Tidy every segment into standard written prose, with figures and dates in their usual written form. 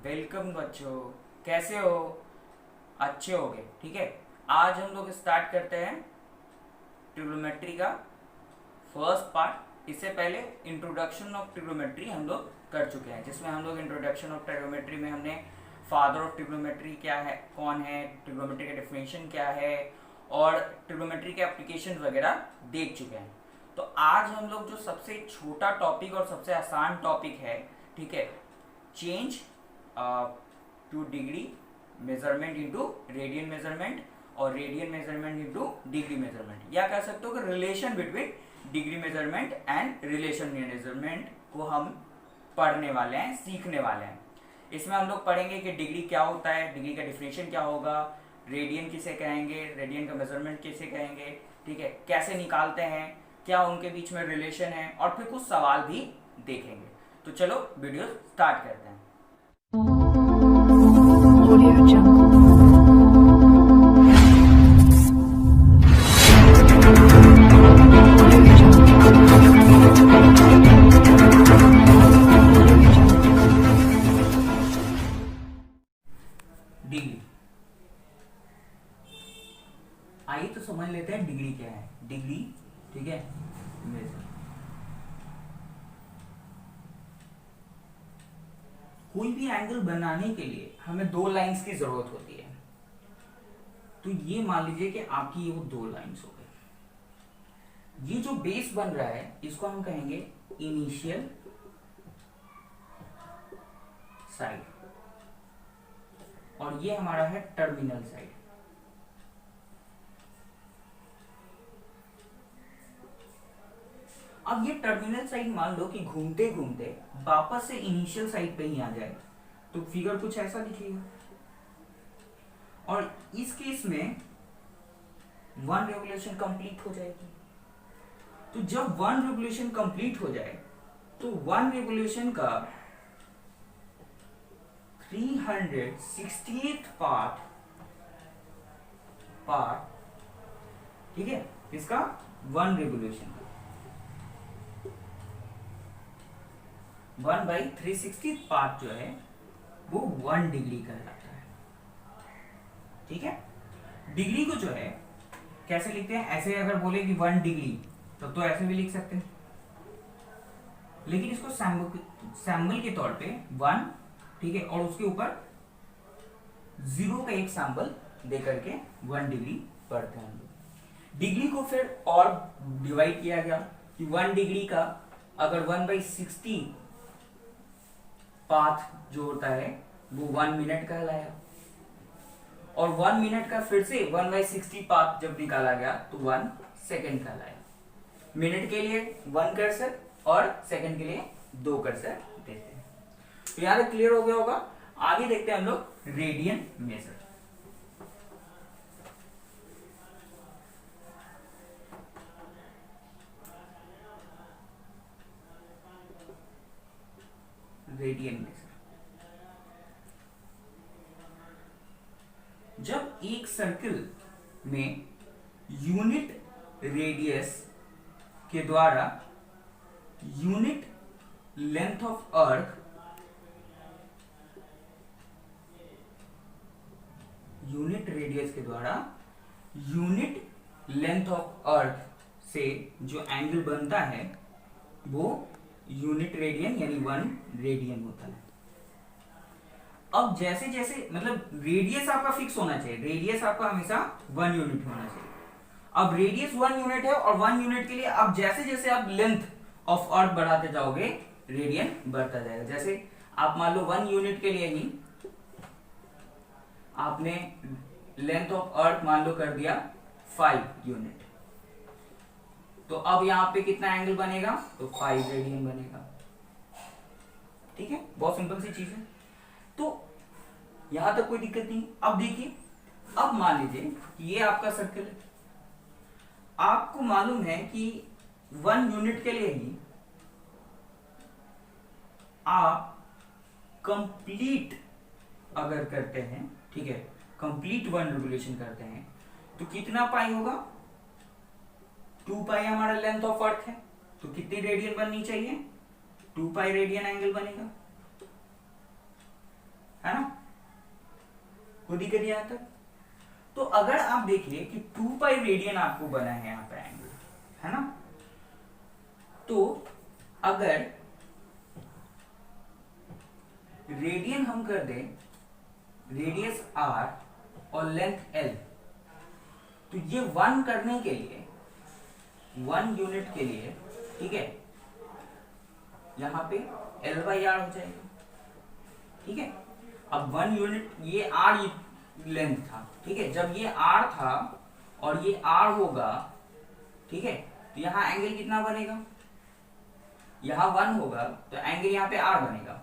Welcome बच्चों। कैसे हो? अच्छे होगे, ठीक है। आज हम लोग स्टार्ट करते हैं ट्रिग्नोमेट्री का फर्स्ट पार्ट। इससे पहले इंट्रोडक्शन ऑफ ट्रिग्नोमेट्री हम लोग कर चुके हैं, जिसमें हम लोग इंट्रोडक्शन ऑफ ट्रिग्नोमेट्री में हमने फादर ऑफ ट्रिग्नोमेट्री क्या है, कौन है, ट्रिग्नोमेट्री का डेफिनेशन क्या है और ट्रिग्नोमेट्री के एप्लीकेशन वगैरह देख चुके हैं। तो आज हम लोग जो सबसे छोटा टॉपिक और सबसे आसान टॉपिक है, ठीक है, change to degree measurement into radian measurement और radian measurement into degree measurement, या कह सकते हो कि relation between degree measurement and relation measurement को हम पढ़ने वाले हैं, सीखने वाले हैं। इसमें हम लोग पढ़ेंगे कि डिग्री क्या होता है, डिग्री का डिफिनेशन क्या होगा, रेडियन किसे कहेंगे, रेडियन का मेजरमेंट किसे कहेंगे, ठीक है, कैसे निकालते हैं, क्या उनके बीच में रिलेशन है, और फिर कुछ सवाल भी देखेंगे। तो चलो वीडियो स्टार्ट करते हैं। Audio Jungle. Audio डिग्री, आइए तो समझ लेते हैं डिग्री क्या है। डिग्री, ठीक है, मेजर। कोई भी एंगल बनाने के लिए हमें दो लाइंस की जरूरत होती है। तो ये मान लीजिए कि आपकी ये वो दो लाइंस हो गई। ये जो बेस बन रहा है इसको हम कहेंगे इनिशियल साइड और ये हमारा है टर्मिनल साइड। अब ये टर्मिनल साइड मान लो कि घूमते घूमते वापस से इनिशियल साइड पे ही आ जाए, तो फिगर कुछ ऐसा दिखेगा। और इस केस में वन रेवोल्यूशन कंप्लीट हो जाएगी। तो जब वन रेवोल्यूशन कंप्लीट हो जाए तो वन रेवोल्यूशन का 360th पार्ट, ठीक है, इसका वन रेवोल्यूशन 1/360 पार्ट जो है वो 1 डिग्री कहलाता है, ठीक है। डिग्री को जो है कैसे लिखते हैं, ऐसे अगर बोले कि 1 डिग्री तब तो ऐसे भी लिख सकते हैं, लेकिन इसको सैंबल के तौर पे 1, ठीक है, और उसके ऊपर 0 का एक सैंबल दे करके 1 डिग्री पढ़ते हैं हम लोग। डिग्री को फिर और डिवाइड किया गया कि 1 डिग्री का अगर 1/60 पाथ जो होता है वो 1 मिनट कहलाया, और 1 मिनट का फिर से 1/60 पाथ जब निकाला गया तो 1 सेकेंड कहलाया। मिनट के लिए 1 कर्सर और सेकंड के लिए 2 कर्सर देते हैं। तो यहां तक क्लियर हो गया होगा। आगे देखते हैं हम लोग रेडियन मेजर। रेडियन मेजर, जब एक सर्किल में यूनिट रेडियस के द्वारा unit length of earth, unit radius के द्वारा यूनिट लेंथ ऑफ अर्थ से जो एंगल बनता है वो यूनिट रेडियन यानी 1 रेडियन होता है। अब जैसे जैसे मतलब रेडियस आपका फिक्स होना चाहिए, रेडियस आपका हमेशा 1 यूनिट होना चाहिए। अब रेडियस 1 यूनिट है और 1 यूनिट के लिए अब जैसे जैसे आप लेंथ ऑफ अर्थ बढ़ाते जाओगे रेडियन बढ़ता जाएगा। जैसे आप मान लो 1 यूनिट के लिए ही आपने लेंथ ऑफ अर्थ मान लो कर दिया 5 यूनिट, तो अब यहां पे कितना एंगल बनेगा, तो 5 रेडियन बनेगा, ठीक है। बहुत सिंपल सी चीज है, तो यहां तक कोई दिक्कत नहीं। अब देखिए, अब मान लीजिए ये आपका सर्कल है, आपको मालूम है कि 1 यूनिट के लिए ही आप कंप्लीट अगर करते हैं, ठीक है, कंप्लीट 1 रेवोल्यूशन करते हैं तो कितना पाई होगा, 2 पाई हमारा लेंथ ऑफ अर्थ है, तो कितनी रेडियन बननी चाहिए, 2 पाई रेडियन एंगल बनेगा। खुद ही करिए यहाँ तक। तो अगर आप देखिए कि 2 पाई रेडियन आपको बना है यहाँ पे एंगल, है ना, तो अगर रेडियन हम कर दें, रेडियस r और लेंथ l, तो ये 1 करने के लिए, 1 यूनिट के लिए, ठीक है, यहां पे L/R हो जाएगा, ठीक है। अब 1 यूनिट, ये r लेंथ था, ठीक है, जब ये r था और ये r होगा, ठीक है, तो यहाँ एंगल कितना बनेगा, यहाँ 1 होगा तो एंगल यहाँ पे r बनेगा,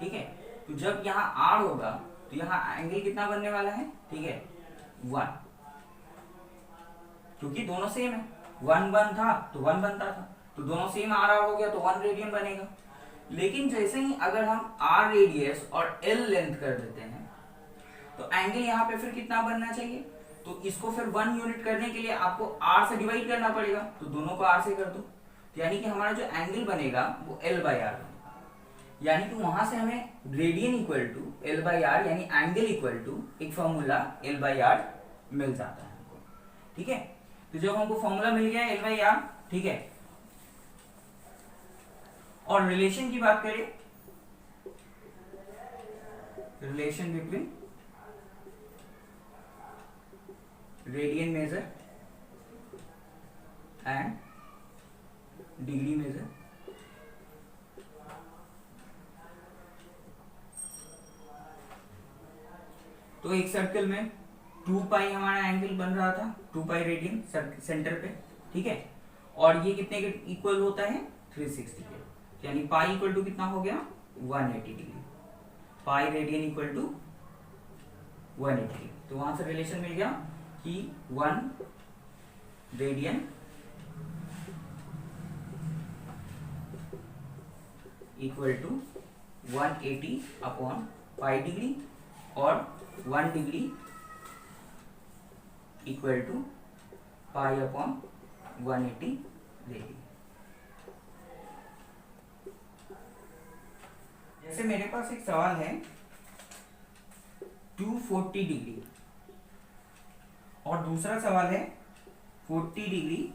ठीक है। तो जब यहाँ r होगा तो यहाँ एंगल कितना बनने वाला है, ठीक है, 1, क्योंकि दोनों सेम है, 1 1 था तो 1 बनता था, तो दोनों सेम r हो गया तो 1 रेडियन बनेगा। लेकिन जैसे ही अगर हम r रेडियस और l लेंथ कर देते हैं तो एंगल यहाँ पे फिर कितना बनना चाहिए, तो इसको फिर 1 यूनिट करने के लिए आपको r से डिवाइड करना पड़ेगा, तो दोनों को r से कर दो, यानी कि हमारा जो एंगल बनेगा वो L/R बनेगा। यानी कि वहां से हमें रेडियन इक्वल टू L/R यानी एंगल इक्वल टू एक फॉर्मूला L/R मिल जाता है, ठीक है। तो जब हमको फॉर्मूला मिल गया L/R, ठीक है, और रिलेशन की बात करें, relation between radian measure and degree measure, तो एक सर्कल में 2 पाई हमारा एंगल बन रहा था, 2 पाई रेडियन सेंटर पे, ठीक है, और ये कितने के इक्वल होता है, 360 के, यानी पाई इक्वल टू कितना हो गया, 180 degree, pi radian equal to 180 degree. तो वहां से रिलेशन मिल गया कि 1 radian equal to 180 upon pi degree और 1 degree equal to pi upon 180 radian. जैसे मेरे पास एक सवाल है 240 डिग्री और दूसरा सवाल है 40 डिग्री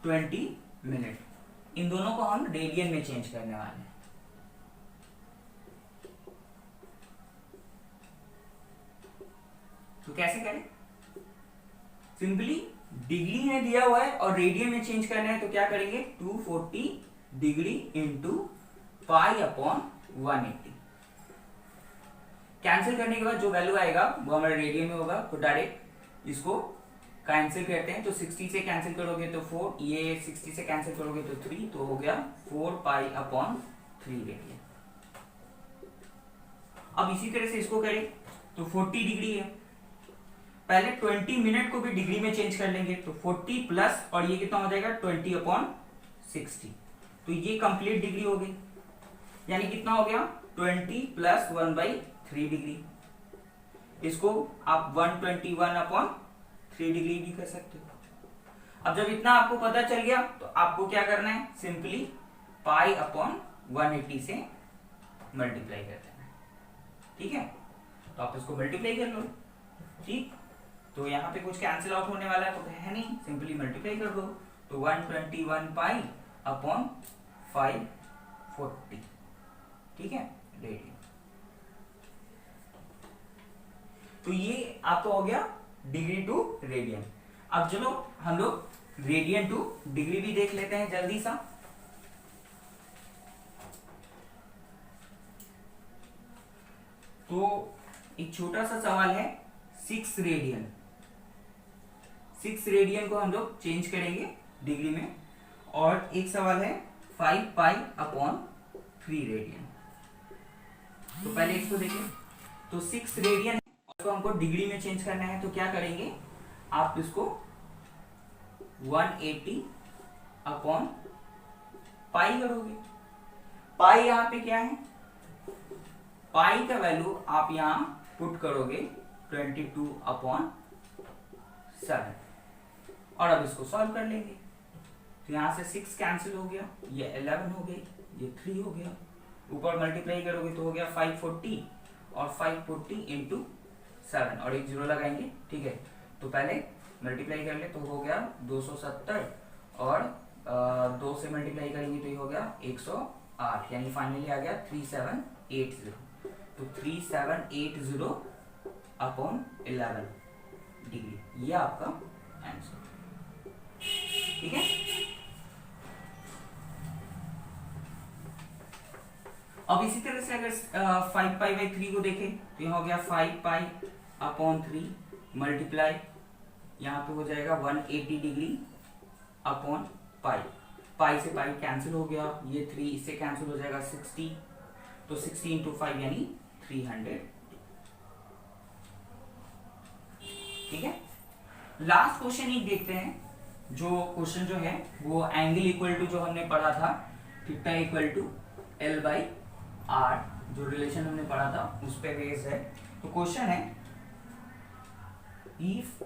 20 मिनट, इन दोनों को हम रेडियन में चेंज करने वाले हैं। तो कैसे करें, सिंपली डिग्री में दिया हुआ है और रेडियन में चेंज करना है, तो क्या करेंगे, 240 degree into pi upon 180, cancel करने के बाद जो वैल्यू आएगा वो हमारे रेडियन में होगा, तो डायरेक्ट इसको कैंसिल करते हैं। तो 60 से कैंसिल करोगे तो 4, ये 60 से कैंसिल करोगे तो 3, तो हो गया 4 पाई अपॉन 3 रेडियन। अब इसी तरह से इसको करें तो 40 डिग्री है, पहले 20 मिनट को भी डिग्री में चेंज कर लेंगे, तो 40 प्लस और ये कितना हो जाएगा 20 अपॉन 60, तो ये कंप्लीट डिग्री हो गई, यानी कितना हो गया 20 प्लस 1/3 डिग्री। इसको आप 121 अपॉन 3 डिग्री भी कर सकते हो। अब जब इतना आपको पता चल गया तो आपको क्या करना है, सिंपली पाई अपॉन 180 से मल्टीप्लाई कर देना है, ठीक है। तो आप इसको मल्टीप्लाई कर लो, ठीक, तो यहाँ पे कुछ कैंसिल आउट होने वाला है तो है नहीं, सिंपली मल्टीप्लाई कर दो, तो 121 पाई अपॉन 540, ठीक है, रेडियन। तो ये आपका हो गया डिग्री टू रेडियन। अब चलो हम लोग रेडियन टू डिग्री भी देख लेते हैं जल्दी सा। तो एक छोटा सा सवाल है 6 रेडियन, 6 रेडियन को हम लोग चेंज करेंगे डिग्री में, और एक सवाल है 5 पाई अपॉन 3 रेडियन। तो पहले इसको देखें, तो 6 रेडियन को हमको डिग्री में चेंज करना है, तो क्या करेंगे, आप इसको 180 अपॉन पाई करोगे। पाई यहाँ पे क्या है, पाई का वैल्यू आप यहाँ पुट करोगे 22 अपॉन 7, और अब इसको सॉल्व कर लेंगे। तो यहाँ से 6 कैंसिल हो गया, ये 11 हो गई, ये 3 हो गया, ऊपर मल्टीप्लाई करोगे तो हो गया 540, और 540 इंटू 7 और एक जीरो लगाएंगे, ठीक है। तो पहले मल्टीप्लाई कर ले तो हो गया 270 और 2 से मल्टीप्लाई करेंगे तो ये हो गया 108, यानी फाइनली आ गया 3780। तो 3780 अपॉन 11 डिग्री, ये आपका आंसर, ठीक है। अब इसी तरह से अगर 5π/3 को देखें तो यह हो गया 5π/3 मल्टीप्लाई, यहाँ पे हो जाएगा 180 डिग्री अपॉन पाई, पाई से पाई कैंसिल हो गया, ये 3 इससे कैंसिल हो जाएगा 60, तो 60 इंटू 5 यानी 300, ठीक है। लास्ट क्वेश्चन एक देखते हैं, जो क्वेश्चन जो है वो एंगल इक्वल टू जो हमने पढ़ा था थीटा इक्वल टू L/R, जो रिलेशन हमने पढ़ा था उस पे बेस्ड है। तो क्वेश्चन है, if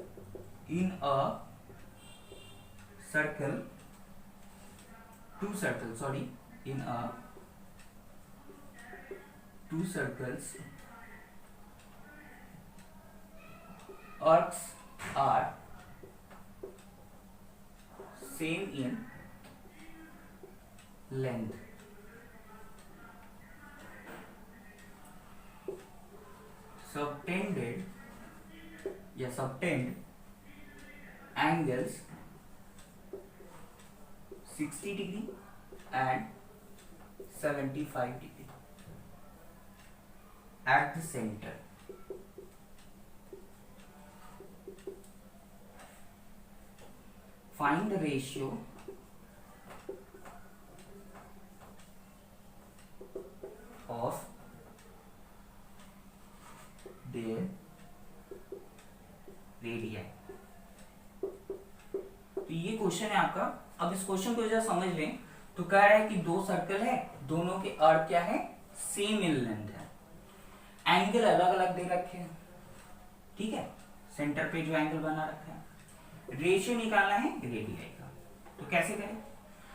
in a circle, in a two circles arcs are same in length, subtended angles 60 degree and 75 degree at the center. Find the ratio of their radii. तो ये क्वेश्चन है आपका। अब इस क्वेश्चन को जरा समझ लें तो कह रहा है कि दो सर्कल है, दोनों के अर्क क्या है, सेम इन लेंथ है, एंगल अलग अलग दे रखे हैं, ठीक है, सेंटर पे जो एंगल बना रखा है, रेशियो निकालना है रेडियस का। तो कैसे करें?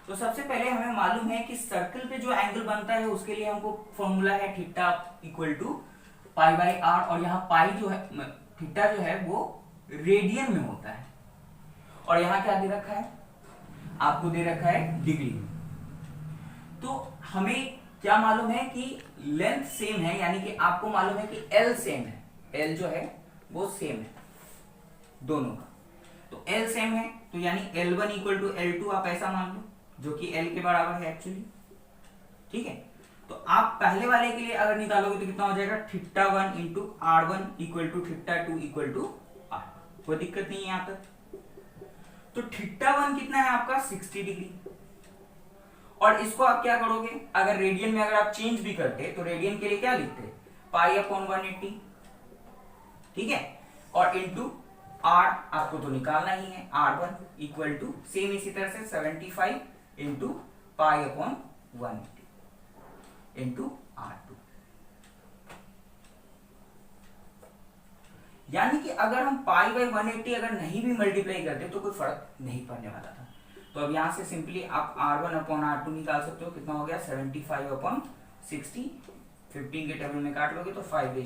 तो सबसे पहले हमें मालूम है कि सर्कल पे जो एंगल बनता है उसके लिए हमको फॉर्मूला है थीटा इक्वल टू π/r, और यहाँ पाई जो है, थीटा जो है वो रेडियन में होता है, और यहाँ क्या दे रखा है, आपको दे रखा है डिग्री में। तो हमें क्या मालूम है कि लेंथ सेम है, यानी कि आपको मालूम है कि L सेम है, L जो है वो सेम है दोनों का। तो L सेम है तो यानी L1 इक्वल टू L2 आप ऐसा मान लो, जो कि L के बराबर है एक्चुअली, ठीक है। तो आप पहले वाले के लिए अगर निकालोगे तो कितना हो जाएगा, θ1 into R1 equal to θ2 equal to R, कोई दिक्कत नहीं है यहाँ तक। तो θ1 कितना है आपका 60 डिग्री, और इसको आप क्या करोगे, अगर रेडियन में अगर आप चेंज भी करते तो रेडियन के लिए क्या लिखते, π/180, ठीक है, और इंटू R आपको तो निकालना ही है, R1 इक्वल टू सेम इसी तरह से 75 इंटू π/180 इंटू R2। यानी कि अगर हम π/180 अगर नहीं भी मल्टीप्लाई करते तो कोई फर्क नहीं पड़ने वाला था। तो अब यहां से सिंपली आप R1/R2 निकाल सकते हो, कितना हो गया 75/60, 15 के टेबल में काट लोगे तो 5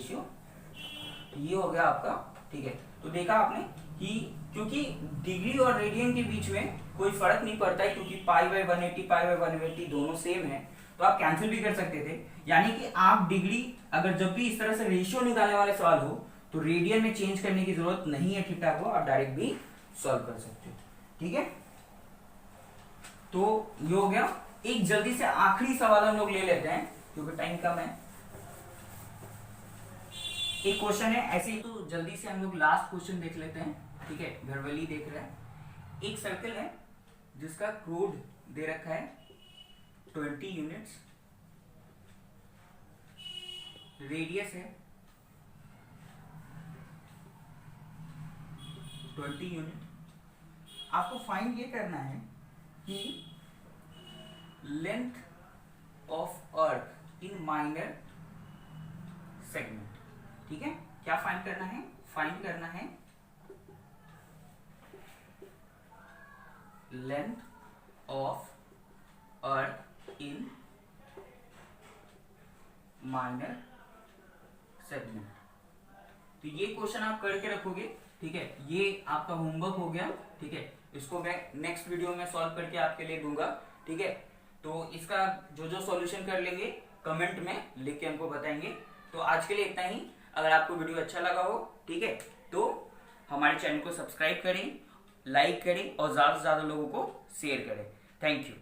ये हो गया आपका, ठीक है। तो देखा आपने कि क्योंकि डिग्री और रेडियन के बीच में कोई फर्क नहीं पड़ता है, क्योंकि π/180 π/180 दोनों सेम है, तो आप कैंसिल भी कर सकते थे। यानी कि आप डिग्री अगर जब भी इस तरह से रेशियो निकालने वाले सवाल हो तो रेडियन में चेंज करने की जरूरत नहीं है थीटा को, आप डायरेक्ट भी सॉल्व कर सकते हो, ठीक है। तो ये हो गया। एक जल्दी से आखिरी सवाल हम लोग ले लेते हैं क्योंकि टाइम कम है। एक क्वेश्चन है ऐसे ही, तो जल्दी से हम लोग लास्ट क्वेश्चन देख लेते हैं, ठीक है। घरवली देख रहे हैं, एक सर्कल है जिसका क्रोड दे रखा है 20 यूनिट्स, रेडियस है 20 यूनिट। आपको फाइंड ये करना है कि length of earth in minor segment, ठीक है। क्या फाइंड करना है, फाइंड करना है length of earth in minor segment. तो ये क्वेश्चन आप करके रखोगे, ठीक है। ये आपका होमवर्क हो गया, ठीक है। इसको मैं नेक्स्ट वीडियो में सॉल्व करके आपके लिए दूंगा, ठीक है। तो इसका जो जो सॉल्यूशन कर लेंगे कमेंट में लिख के हमको बताएंगे। तो आज के लिए इतना ही। अगर आपको वीडियो अच्छा लगा हो, ठीक है, तो हमारे चैनल को सब्सक्राइब करें, लाइक करें और ज्यादा से ज्यादा लोगों को शेयर करें। Thank you.